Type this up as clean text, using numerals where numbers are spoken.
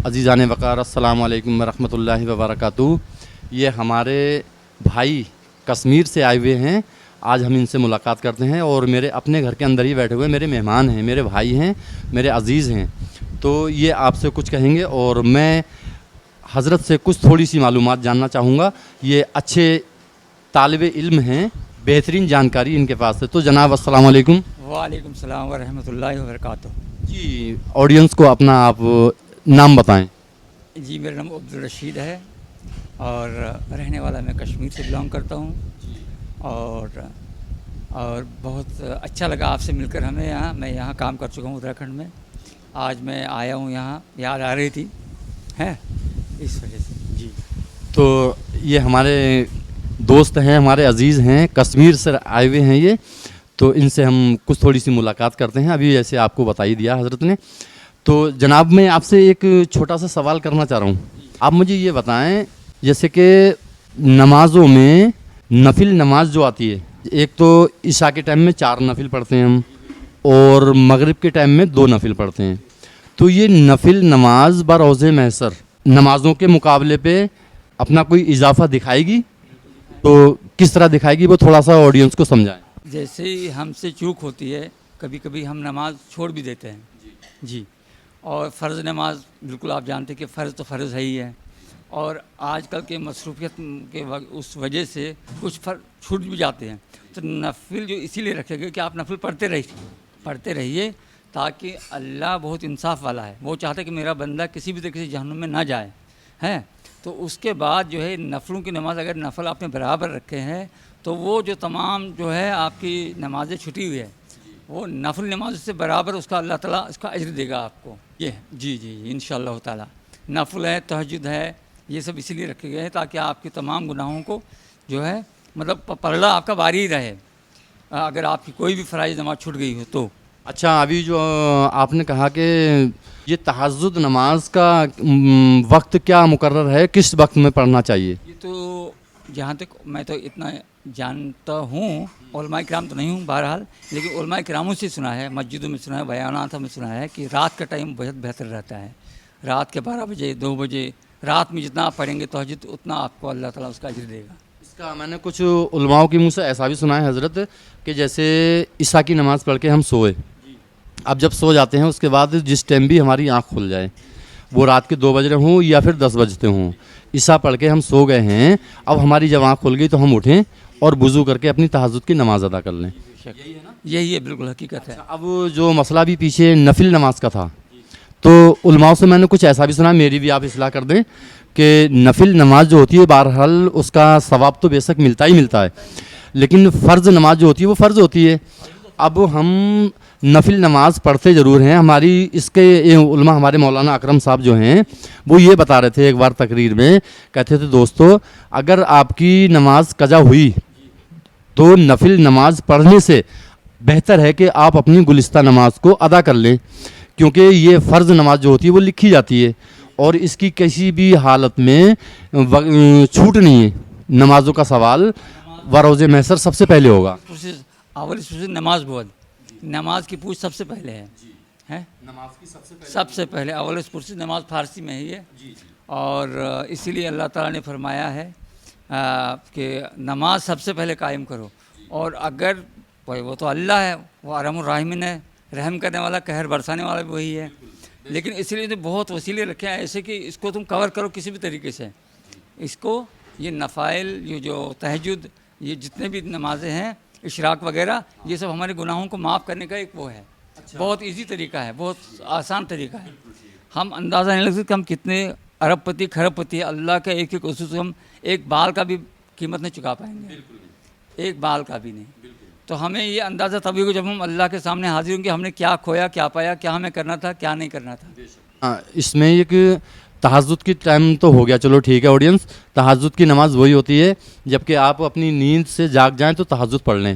عزیزان وقار السلام علیکم ورحمۃ اللہ وبرکاتہ. یہ ہمارے بھائی کشمیر سے آئے ہوئے ہیں. آج ہم ان سے ملاقات کرتے ہیں اور میرے اپنے گھر کے اندر ہی بیٹھے ہوئے میرے مہمان ہیں, میرے بھائی ہیں, میرے عزیز ہیں. تو یہ آپ سے کچھ کہیں گے اور میں حضرت سے کچھ تھوڑی سی معلومات جاننا چاہوں گا. یہ اچھے طالب علم ہیں, بہترین جانکاری ان کے پاس ہے. تو جناب السلام علیکم. وعلیکم السلام ورحمۃ اللہ وبرکاتہ. جی آڈینس کو اپنا آپ نام بتائیں. جی میرا نام عبدالرشید ہے اور رہنے والا میں کشمیر سے بلانگ کرتا ہوں. اور بہت اچھا لگا آپ سے مل کر ہمیں یہاں. میں یہاں کام کر چکا ہوں اتراکھنڈ میں. آج میں آیا ہوں یہاں, یاد آ رہی تھی ہے اس وجہ سے. جی تو یہ ہمارے دوست ہیں, ہمارے عزیز ہیں, کشمیر سے آئے ہوئے ہیں یہ. تو ان سے ہم کچھ تھوڑی سی ملاقات کرتے ہیں. ابھی جیسے آپ کو بتا ہی دیا حضرت نے. تو جناب میں آپ سے ایک چھوٹا سا سوال کرنا چاہ رہا ہوں. آپ مجھے یہ بتائیں جیسے کہ نمازوں میں نفل نماز جو آتی ہے, ایک تو عشاء کے ٹائم میں 4 نفل پڑھتے ہیں ہم اور مغرب کے ٹائم میں 2 نفل پڑھتے ہیں. تو یہ نفل نماز بروز محشر نمازوں کے مقابلے پہ اپنا کوئی اضافہ دکھائے گی؟ تو کس طرح دکھائے گی وہ تھوڑا سا آڈینس کو سمجھائیں. جیسے ہی ہم سے چوک ہوتی ہے کبھی کبھی ہم نماز چھوڑ بھی دیتے ہیں. جی اور فرض نماز بالکل آپ جانتے ہیں کہ فرض تو فرض ہے ہی ہے. اور آج کل کے مصروفیت کے اس وجہ سے کچھ فرض چھوٹ بھی جاتے ہیں. تو نفل جو اسی لیے رکھے گئے کہ آپ نفل پڑھتے رہیے تاکہ اللہ بہت انصاف والا ہے. وہ چاہتا ہے کہ میرا بندہ کسی بھی طریقے سے جہنم میں نہ جائے ہیں. تو اس کے بعد جو ہے نفلوں کی نماز اگر نفل آپ نے برابر رکھے ہیں تو وہ جو تمام جو ہے آپ کی نمازیں چھٹی ہوئی ہے وہ نفل نماز سے برابر اس کا اللہ تعالیٰ اس کا اجر دے گا آپ کو. یہ جی انشاءاللہ تعالیٰ نفل ہے, تہجد ہے, یہ سب اسی لیے رکھے گئے ہیں تاکہ آپ کے تمام گناہوں کو جو ہے مطلب پردہ آپ کا باری ہی رہے اگر آپ کی کوئی بھی فرائض نماز چھوٹ گئی ہو تو. اچھا ابھی جو آپ نے کہا کہ یہ تہجد نماز کا وقت کیا مقرر ہے, کس وقت میں پڑھنا چاہیے؟ یہ تو جہاں تک میں تو اتنا جانتا ہوں, علماء کرام تو نہیں ہوں بہرحال, لیکن علماء کراموں سے سنا ہے, مسجدوں میں سنا ہے, بیانات میں سنا ہے کہ رات کا ٹائم بہت بہتر رہتا ہے. رات کے 12 بجے 2 بجے رات میں جتنا آپ پڑھیں گے تہجد اتنا آپ کو اللہ تعالیٰ اس کا اجر دے گا. اس کا میں نے کچھ علماؤں کی منہ سے ایسا بھی سنا ہے حضرت کہ جیسے عشاء کی نماز پڑھ کے ہم سوئے, اب جب سو جاتے ہیں اس کے بعد جس ٹائم بھی ہماری آنکھ کھل جائے, وہ رات کے 2 بج رہے ہوں یا پھر 10 بجتے ہوں, عشاء پڑھ کے ہم سو گئے ہیں, اب ہماری جب آنکھ کھل گئی تو ہم اٹھیں اور وضو کر کے اپنی تہجد کی نماز ادا کر لیں. یہی ہے بالکل حقیقت ہے. اب جو مسئلہ بھی پیچھے نفل نماز کا تھا تو علماء سے میں نے کچھ ایسا بھی سنا, میری بھی آپ اصلاح کر دیں, کہ نفل نماز جو ہوتی ہے بہرحال اس کا ثواب تو بے شک ملتا ہی ملتا ہے, لیکن فرض نماز جو ہوتی ہے وہ فرض ہوتی ہے. اب ہم نفل نماز پڑھتے ضرور ہیں. ہماری اس کے علماء ہمارے مولانا اکرم صاحب جو ہیں وہ یہ بتا رہے تھے ایک بار تقریر میں, کہتے تھے دوستو اگر آپ کی نماز قضا ہوئی تو نفل نماز پڑھنے سے بہتر ہے کہ آپ اپنی گزشتہ نماز کو ادا کر لیں, کیونکہ یہ فرض نماز جو ہوتی ہے وہ لکھی جاتی ہے اور اس کی کسی بھی حالت میں چھوٹ نہیں ہے. نمازوں کا سوال بروز محشر سب سے پہلے ہوگا. اول نماز بول نماز کی پوچھ سب سے پہلے ہے نماز کی سب سے پہلے اول پرسید نماز فارسی میں ہی ہے. اور اسی لیے اللہ تعالیٰ نے فرمایا ہے کہ نماز سب سے پہلے قائم کرو. اور اگر وہ تو اللہ ہے, وہ ارحم الراحمین ہے, رحم کرنے والا, قہر برسانے والا بھی وہی ہے, لیکن اس لیے تو بہت وسیلے رکھے ہیں ایسے کہ اس کو تم کور کرو کسی بھی طریقے سے. اس کو یہ نفائل یہ جو تہجد یہ جتنے بھی نمازیں ہیں اشراق وغیرہ یہ سب ہمارے گناہوں کو معاف کرنے کا ایک وہ ہے. بہت ایزی طریقہ ہے, بہت آسان طریقہ ہے. ہم اندازہ نہیں لگ سکتے کہ ہم کتنے ارب پتی کھرب پتی اللہ کا ایک ایک اصول ہم ایک بال کا بھی قیمت نہیں چکا پائیں گے, ایک بال کا بھی نہیں. تو ہمیں یہ اندازہ تبھی ہوگا جب ہم اللہ کے سامنے حاضر ہوں گے ہم نے کیا کھویا کیا پایا, کیا ہمیں کرنا تھا کیا نہیں کرنا تھا. اس میں ایک تہجد کی ٹائم تو ہو گیا, چلو ٹھیک ہے آڈینس, تہجد کی نماز وہی ہوتی ہے جب کہ آپ اپنی نیند سے جاگ جائیں تو تہجد پڑھ لیں.